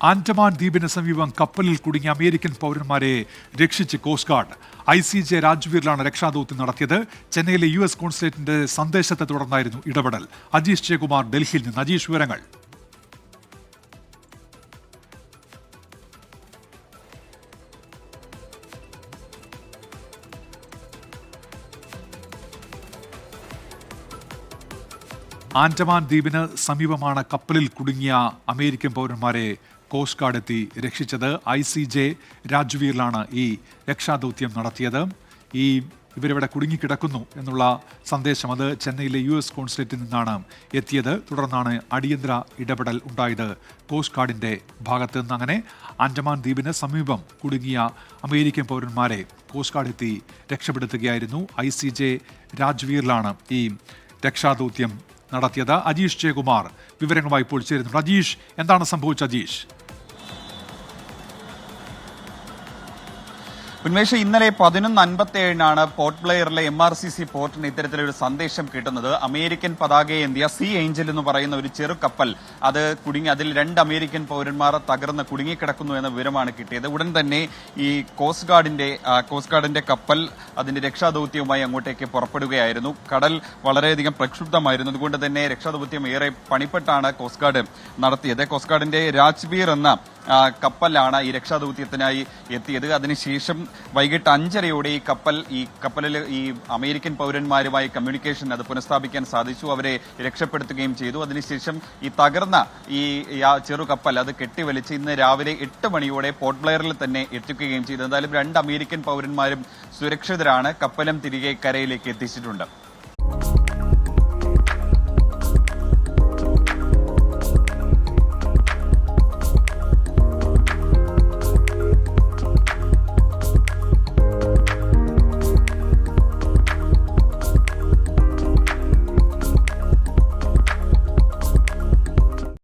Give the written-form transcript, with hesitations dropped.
ആൻഡമാൻ ദ്വീപിന് സമീപം കപ്പലിൽ കുടുങ്ങിയ അമേരിക്കൻ പൗരന്മാരെ രക്ഷിച്ച് കോസ്റ്റ് ഗാർഡ്. ICJ രാജ്വീറിലാണ് രക്ഷാദൌത്യം നടത്തിയത്. ചെന്നൈയിലെ US കോൺസുലേറ്റിന്റെ സന്ദേശത്തെ തുടർന്നായിരുന്നു ഇടപെടൽ. അജീഷ് ജയകുമാർ ഡൽഹിയിൽ നിന്ന്. അജീഷ്, വിവരങ്ങൾ. ആൻഡമാൻ ദ്വീപിന് സമീപമാണ് കപ്പലിൽ കുടുങ്ങിയ അമേരിക്കൻ പൗരന്മാരെ കോസ്റ്റ് ഗാർഡ് എത്തി രക്ഷിച്ചത്. ICJ രാജ്വീറിലാണ് ഈ രക്ഷാദൌത്യം നടത്തിയത്. ഇവരിവിടെ കുടുങ്ങിക്കിടക്കുന്നു എന്നുള്ള സന്ദേശം അത് ചെന്നൈയിലെ US കോൺസുലേറ്റിൽ നിന്നാണ് എത്തിയത്. തുടർന്നാണ് അടിയന്തര ഇടപെടൽ ഉണ്ടായത് കോസ്റ്റ് ഗാർഡിന്റെ ഭാഗത്ത് നിന്ന്. അങ്ങനെ ആൻഡമാൻ ദ്വീപിന് സമീപം കുടുങ്ങിയ അമേരിക്കൻ പൗരന്മാരെ കോസ്റ്റ് ഗാർഡ് എത്തി രക്ഷപ്പെടുത്തുകയായിരുന്നു. ICJ രാജ്വീറിലാണ് ഈ രക്ഷാദൌത്യം നടത്തിയത്. അജീഷ് ജയകുമാർ വിവരങ്ങളുമായി ഇപ്പോൾ ചേരുന്നു. അജീഷ്, എന്താണ് സംഭവിച്ചത്? അജീഷ്, ഉന്മേഷ്, ഇന്നലെ 11:57 പോർട്ട് ബ്ലെയറിലെ MRCC പോർട്ടിന് ഇത്തരത്തിലൊരു സന്ദേശം കിട്ടുന്നത്. അമേരിക്കൻ പതാകയേന്തിയ സീ ഏഞ്ചൽ എന്ന് പറയുന്ന ഒരു ചെറു കപ്പൽ അത് കുടുങ്ങി, അതിൽ 2 അമേരിക്കൻ പൗരന്മാർ തകർന്ന് കുടുങ്ങിക്കിടക്കുന്നു എന്ന വിവരമാണ് കിട്ടിയത്. ഉടൻ തന്നെ ഈ കോസ്റ്റ് ഗാർഡിന്റെ കപ്പൽ അതിന്റെ രക്ഷാദൌത്യവുമായി അങ്ങോട്ടേക്ക് പുറപ്പെടുകയായിരുന്നു. കടൽ വളരെയധികം പ്രക്ഷുബ്ധമായിരുന്നു. അതുകൊണ്ട് തന്നെ രക്ഷാദൌത്യം ഏറെ പണിപ്പെട്ടാണ് കോസ്റ്റ് ഗാർഡ് നടത്തിയത്. കോസ്റ്റ് ഗാർഡിന്റെ രാജ്വീർ എന്ന കപ്പലാണ് ഈ രക്ഷാദൌത്യത്തിനായി എത്തിയത്. അതിനുശേഷം വൈകിട്ട് 5:30 ഈ കപ്പലിൽ ഈ അമേരിക്കൻ പൗരന്മാരുമായി കമ്മ്യൂണിക്കേഷൻ അത് പുനഃസ്ഥാപിക്കാൻ സാധിച്ചു. അവരെ രക്ഷപ്പെടുത്തുകയും ചെയ്തു. അതിനുശേഷം ഈ തകർന്ന ഈ ചെറു കപ്പൽ അത് കെട്ടിവലിച്ച് ഇന്ന് രാവിലെ 8 മണിയോടെ പോർട്ട് ബ്ലെയറിൽ തന്നെ എത്തിക്കുകയും ചെയ്തു. എന്തായാലും 2 അമേരിക്കൻ പൗരന്മാരും സുരക്ഷിതരാണ്. കപ്പലും തിരികെ കരയിലേക്ക് എത്തിച്ചിട്ടുണ്ട്.